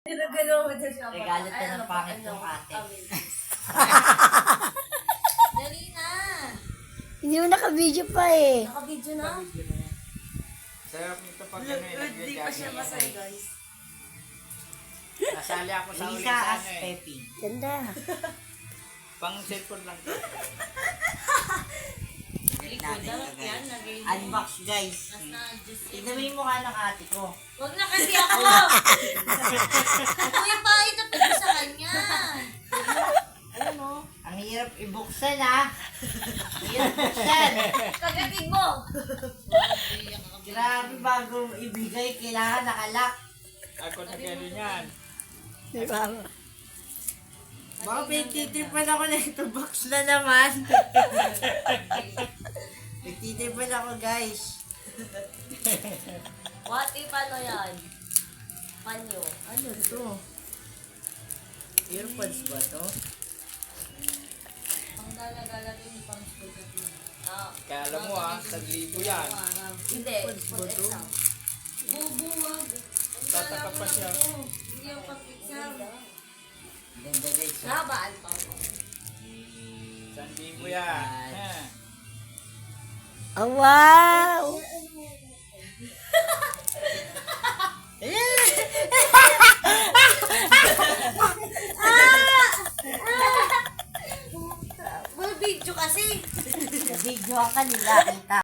Pinagano mo dyan siya. Regalit ka ng pangit ng ate. Dali na. Hindi mo naka-video pa eh. Naka-video na. Sarap nito pag ano eh. Hindi pa siya masay, guys. Nasali ako sa ulit Lisa sa as ano eh. Pepe. Ganda. Pang cellphone lang to. Natin ito guys. Unbox guys. Tignan mo yung mukha ng ate ko. Huwag na kasi ako. Ako yung pahit na pwede sa kanya. Ayun o. Ang hirap ibuksan ha. Ang hirap buksan. Kagatin mo. Grabe bago ibigay, kailangan nakalak. Ako na gano'n yan. Di ba? Baka pinagtitripan ako na ito box na naman. Nagtitripan ako guys. What if ano yan? Panyo. Ano to? Earpods ba to? Ang gala-gala rin yung pang spaghetti. Ah. Kaya alam mo ah, 1,000 yan. Hindi. Ba to? Bubuwag. Tataka pa siya. Hindi yung pag-exam. Ganda guys. Habaan pa mo. 1,000 yan. Ha. Oh, wow! Full video kasi. Video ka nila kita.